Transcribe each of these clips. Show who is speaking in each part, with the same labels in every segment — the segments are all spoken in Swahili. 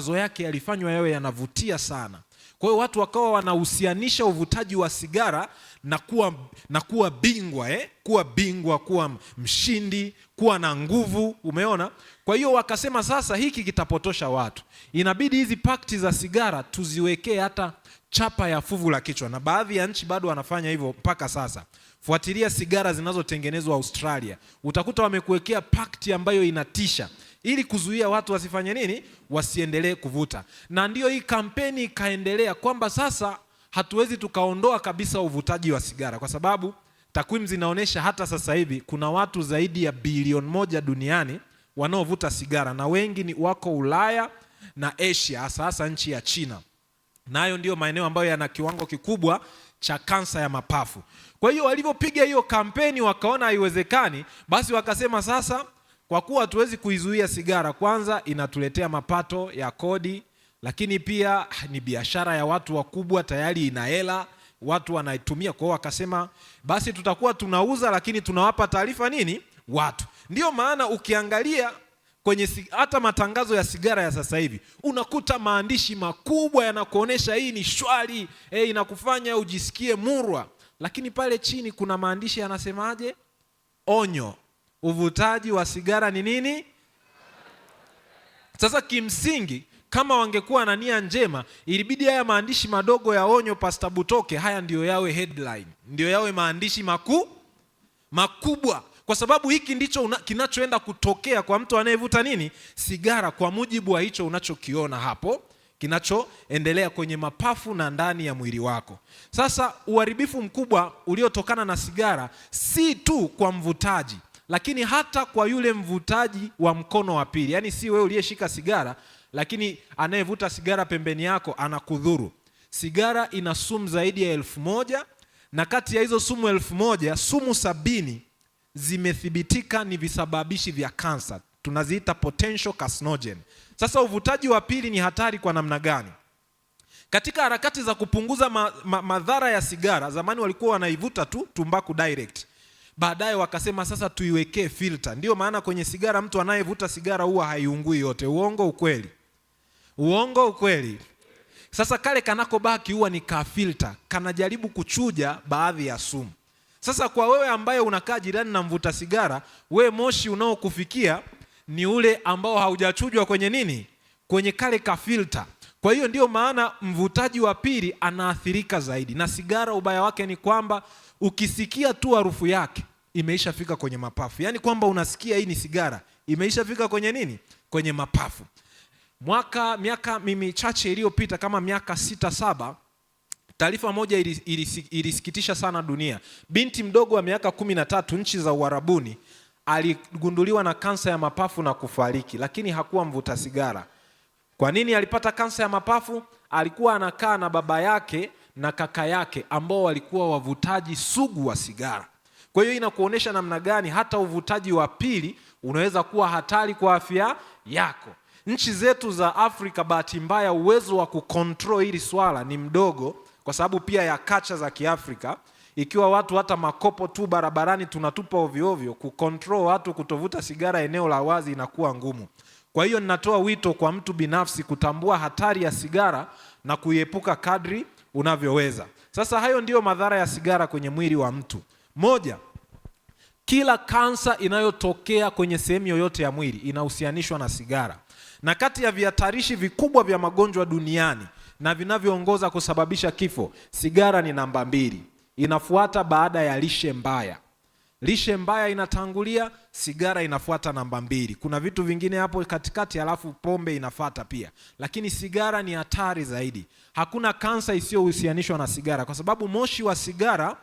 Speaker 1: mawazo yake yalifanywa yawe yanavutia sana. Kwa hiyo watu wakawa wanahusianisha uvutaji wa sigara na kuwa bingwa, kuwa bingwa, kuwa mshindi, kuwa na nguvu, umeona? Kwa hiyo wakasema sasa hiki kitapotosha watu. Inabidi hizi pakti za sigara tuziwekee hata chapa ya fuvu la kichwa, na baadhi ya nchi bado wanafanya hivyo mpaka sasa. Fuatilia sigara zinazotengenezwa Australia, utakuta wamekuwekea pakti ambayo inatisha ili kuzuia watu wasifanye nini? Wasiendelee kuvuta. Na ndio hii kampeni ikaendelea kwamba sasa hatuwezi tukaondoa kabisa uvutaji wa sigara, kwa sababu takwimu zinaonyesha hata sasa hivi kuna watu zaidi ya bilioni 1 duniani wanaovuta sigara, na wengi ni wako Ulaya na Asia, hasa nchi ya China. Nayo ndio maeneo ambayo yana kiwango kikubwa cha kansa ya mapafu. Kwa hiyo walivyopiga hiyo kampeni wakaona haiwezekani, basi wakasema sasa kwa kuwa hatuwezi kuizuia sigara, kwanza inatuletea mapato ya kodi, lakini pia ni biashara ya watu wakubwa, tayari ina hela, watu wanaitumia. Kwa hiyo wakasema basi tutakuwa tunauza, lakini tunawapa taarifa nini? Watu. Ndio maana ukiangalia kwenye hata matangazo ya sigara ya sasa hivi unakuta maandishi makubwa yanakuonesha hii ni shwari, inakufanya ujisikie murwa, lakini pale chini kuna maandishi yanasemaje? Onyo, uvutaji wa sigara ni nini? Sasa kimsingi kama wangekuwa na nia njema, ilibidi haya maandishi madogo ya onyo, Pastor Butoke, haya ndio yawe headline, ndio yawe maandishi makubwa, kwa sababu hiki ndicho kinachoenda kutokea kwa mtu anayevuta nini? Sigara, kwa mujibu wa hicho unachokiona hapo kinachoendelea kwenye mapafu na ndani ya mwili wako. Sasa uharibifu mkubwa uliotokana na sigara si tu kwa mvutaji, lakini hata kwa yule mvutaji wa mkono wa pili. Yaani si wewe uliyeshika sigara, lakini anayevuta sigara pembeni yako anakudhuru. Sigara ina sumu zaidi ya 1000, na kati ya hizo sumu 1000, sumu 70 zimethibitika ni visababishi vya kansa. Tunaziita potential carcinogen. Sasa uvutaji wa pili ni hatari kwa namna gani? Katika harakati za kupunguza madhara ya sigara, zamani walikuwa wanaivuta tu tumbaku direct. Baadaye wakasema sasa tuiwekee filter. Ndio maana kwenye sigara mtu anayevuta sigara huwa haiungui yote. Uongo ukweli? Uongo ukweli? Sasa kale kanakobaki huwa ni ka filter, kanajaribu kuchuja baadhi ya sumu. Sasa kwa wewe ambaye unakaa jirani na mvuta sigara, we moshi unaokufikia ni ule ambao haujachujwa kwenye nini? Kwenye kale ka filter. Kwa hiyo ndio maana mvutaji wa pili anaathirika zaidi. Na sigara ubaya wake ni kwamba ukisikia tu harufu yake imeishafika kwenye mapafu. Yaani kwamba unasikia hii ni sigara, imeishafika kwenye nini? Kwenye mapafu. Miaka michache iliyopita, kama miaka 6-7, taarifa moja ilisikitisha sana dunia. Binti mdogo wa miaka 13 nchi za Uarabuni aligunduliwa na kansa ya mapafu na kufariki, lakini hakuwa mvuta sigara. Kwa nini alipata kansa ya mapafu? Alikuwa anakaa na baba yake na kaka yake ambao walikuwa wavutaji sugu wa sigara. Kwa hiyo inakuonesha namna gani hata uvutaji wa pili unaweza kuwa hatari kwa afya yako. Nchi zetu za Afrika, bahati mbaya, uwezo wa kucontrol hili swala ni mdogo, kwa sababu pia ya kacha za Kiafrika. Ikiwa watu hata makopo tu barabarani tunatupa ovyo ovyo, kucontrol watu kutovuta sigara eneo la wazi inakuwa ngumu. Kwa hiyo ninatoa wito kwa mtu binafsi kutambua hatari ya sigara na kuiepuka kadri unavyoweza. Sasa hayo ndiyo madhara ya sigara kwenye mwili wa mtu. Moja, kila kansa inayotokea kwenye sehemu yoyote ya mwili inahusianishwa na sigara. Na kati ya vihatarishi vikubwa vya magonjwa duniani na vinavyoongoza kusababisha kifo, sigara ni namba 2. Inafuata baada ya lishe mbaya. Lishe mbaya inatangulia, sigara inafuata namba 2. Kuna vitu vingine hapo katikati, alafu pombe inafuata pia. Lakini sigara ni hatari zaidi. Hakuna kansa isiyohusianishwa na sigara, kwa sababu moshi wa sigara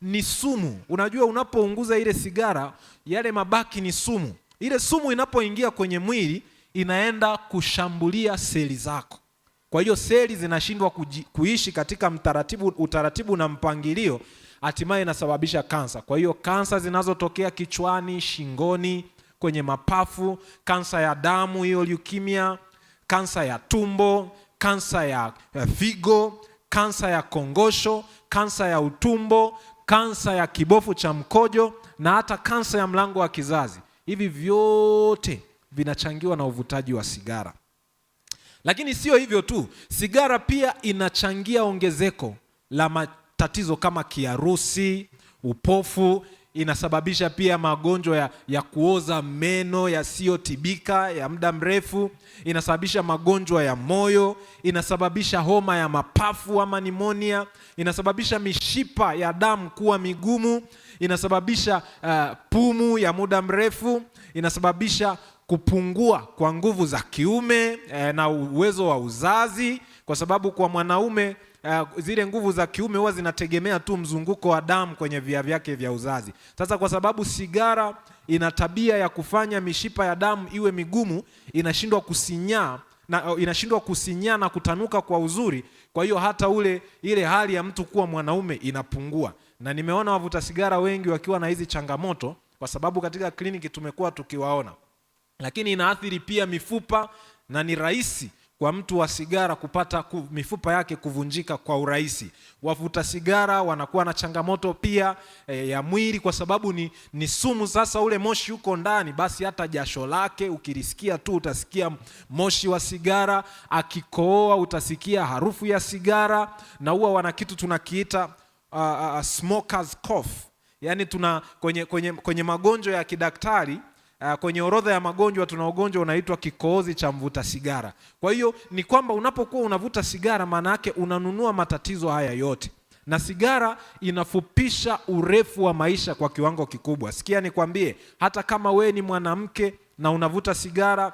Speaker 1: ni sumu. Unajua unapounguza ile sigara, yale mabaki ni sumu. Ile sumu inapoingia kwenye mwili inaenda kushambulia seli zako. Kwa hiyo seli zinashindwa kuishi katika utaratibu na mpangilio, hatimaye inasababisha kansa. Kwa hiyo kansa zinazotokea kichwani, shingoni, kwenye mapafu, kansa ya damu, hiyo leukemia, kansa ya tumbo, kansa ya figo, kansa ya kongosho, kansa ya utumbo, kansa ya kibofu cha mkojo na hata kansa ya mlango wa kizazi. Hivi vyote vinachangiwa na uvutaji wa sigara. Lakini sio hivyo tu, sigara pia inachangia ongezeko la matatizo kama kiharusi, upofu, inasababisha pia magonjwa ya kuoza meno yasiyotibika ya muda mrefu, inasababisha magonjwa ya moyo, inasababisha homa ya mapafu ama pneumonia, inasababisha mishipa ya damu kuwa migumu, inasababisha pumu ya muda mrefu, inasababisha kupungua kwa nguvu za kiume na uwezo wa uzazi, kwa sababu kwa mwanaume zile nguvu za kiume huwa zinategemea tu mzunguko wa damu kwenye via vyake vya uzazi. Sasa kwa sababu sigara ina tabia ya kufanya mishipa ya damu iwe migumu, inashindwa kusinyaa na kutanuka kwa uzuri. Kwa hiyo hata ile hali ya mtu kuwa mwanaume inapungua. Na nimeona wavuta sigara wengi wakiwa na hizi changamoto, kwa sababu katika kliniki tumekuwa tukiwaona. Lakini inaathiri pia mifupa, na ni rahisi kwa mtu wa sigara kupata mifupa yake kuvunjika kwa urahisi. Wavuta sigara wanakuwa na changamoto pia ya mwili, kwa sababu ni sumu. Sasa ule moshi uko ndani, basi hata jasho lake ukilisikia tu utasikia moshi wa sigara, akikohoa utasikia harufu ya sigara. Na huwa wana kitu tunakiita smoker's cough. Yani kwenye magonjwa ya kidaktari, kwenye orodha ya magonjwa tuna ugonjwa unaitwa kikohozi cha mvuta sigara. Kwa hiyo ni kwamba unapokuwa unavuta sigara, maana yake unanunua matatizo haya yote. Na sigara inafupisha urefu wa maisha kwa kiwango kikubwa. Sikia nikwambie, hata kama we ni mwanamke na unavuta sigara,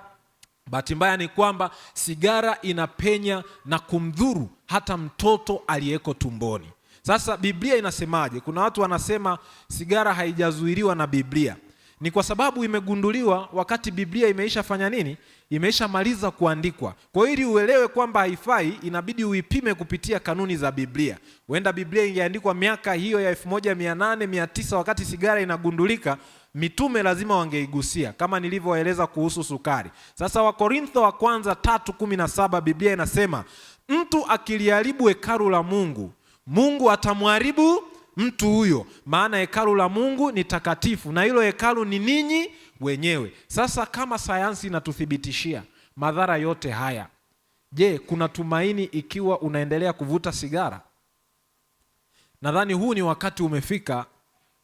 Speaker 1: bahati mbaya ni kwamba sigara inapenya na kumdhuru hata mtoto aliyeko tumboni. Sasa Biblia inasemaje? Kuna watu wanasema sigara haijazuiliwa na Biblia. Ni kwa sababu imegunduliwa wakati Biblia imeisha fanya nini? Imeisha maliza kuandikwa. Kwa hiyo ili uelewe kwamba haifai, inabidi uipime kupitia kanuni za Biblia. Huenda Biblia ingeandikwa miaka hiyo ya 1800, 900 wakati sigara inagundulika, mitume lazima wangeigusia, kama nilivyoeleza kuhusu sukari. Sasa Wakorintho wa kwanza 3:17 Biblia inasema, mtu akiliharibu hekalu la Mungu, Mungu atamharibu mtu huyo, maana hekalu la Mungu ni takatifu na hilo hekalu ni ninyi wenyewe. Sasa kama sayansi inatuthibitishia madhara yote haya, je, kuna tumaini ikiwa unaendelea kuvuta sigara? Nadhani huu ni wakati umefika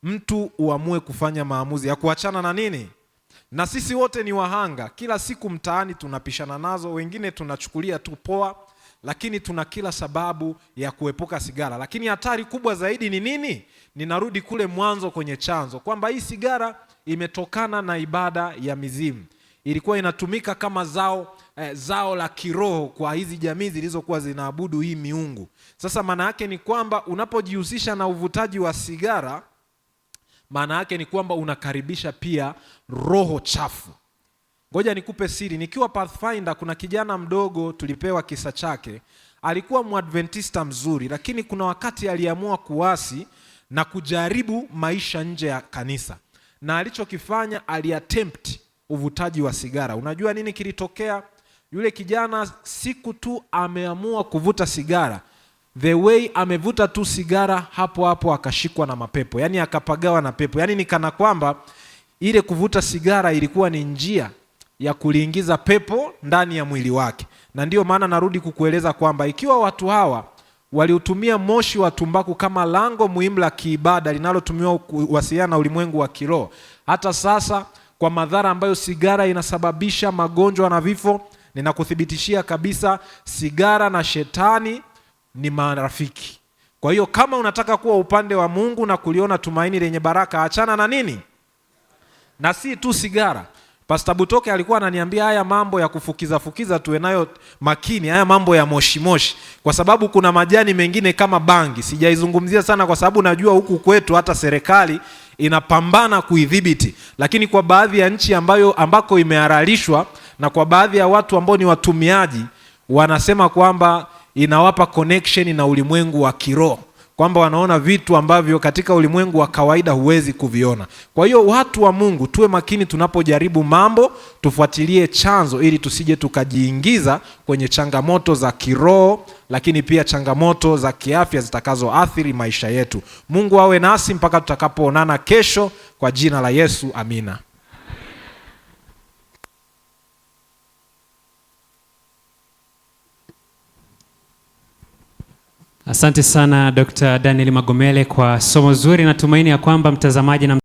Speaker 1: mtu uamue kufanya maamuzi ya kuachana na nini? Na sisi wote ni wahanga. Kila siku mtaani tunapishana nazo, wengine tunachukulia tu poa, lakini tuna kila sababu ya kuepuka sigara. Lakini hatari kubwa zaidi ni nini? Ninarudi kule mwanzo kwenye chanzo, kwamba hii sigara imetokana na ibada ya mizimu. Ilikuwa inatumika kama zao la kiroho kwa hizi jamii zilizokuwa zinaabudu hii miungu. Sasa maana yake ni kwamba unapojihusisha na uvutaji wa sigara, maana yake ni kwamba unakaribisha pia roho chafu. Ngoja nikupe siri. Nikiwa Pathfinder, kuna kijana mdogo tulipewa kisa chake. Alikuwa Mwadventista mzuri, lakini kuna wakati aliamua kuasi na kujaribu maisha nje ya kanisa. Na alichokifanya, aliattempt uvutaji wa sigara. Unajua nini kilitokea? Yule kijana siku tu ameamua kuvuta sigara, the way amevuta tu sigara, hapo hapo akashikwa na mapepo. Yani akapagawa na pepo. Yani ni kana kwamba ile kuvuta sigara ilikuwa ni njia ya kuliingiza pepo ndani ya mwili wake. Na ndio maana narudi kukueleza kwamba ikiwa watu hawa waliutumia moshi wa tumbaku kama lango muhimu la kiibada linalotumiwa kuwasiliana na ulimwengu wa kiroho, hata sasa kwa madhara ambayo sigara inasababisha, magonjwa na vifo, ninakuthibitishia kabisa sigara na shetani ni marafiki. Kwa hiyo kama unataka kuwa upande wa Mungu na kuliona tumaini lenye baraka, achana na nini? Na si tu sigara. Pastor Butoke alikuwa ananiambia haya mambo ya kufukiza tuwe nayo makini, haya mambo ya moshi, kwa sababu kuna majani mengine kama bangi. Sijaizungumzia sana kwa sababu najua huku kwetu hata serikali inapambana kuidhibiti, lakini kwa baadhi ya nchi ambako imehalalishwa na kwa baadhi ya watu ambao ni watumiaji, wanasema kwamba inawapa connection na ulimwengu wa kiroho, kwamba wanaona vitu ambavyo katika ulimwengu wa kawaida huwezi kuviona. Kwa hiyo watu wa Mungu, tuwe makini tunapojaribu mambo, tufuatilie chanzo ili tusije tukajiingiza kwenye changamoto za kiroho, lakini pia changamoto za kiafya zitakazoathiri maisha yetu. Mungu awe nasi mpaka tutakapoonana kesho, kwa jina la Yesu, amina.
Speaker 2: Asante sana Dr. Daniel Magomele kwa somo zuri. Natumaini ya kwamba mtazamaji na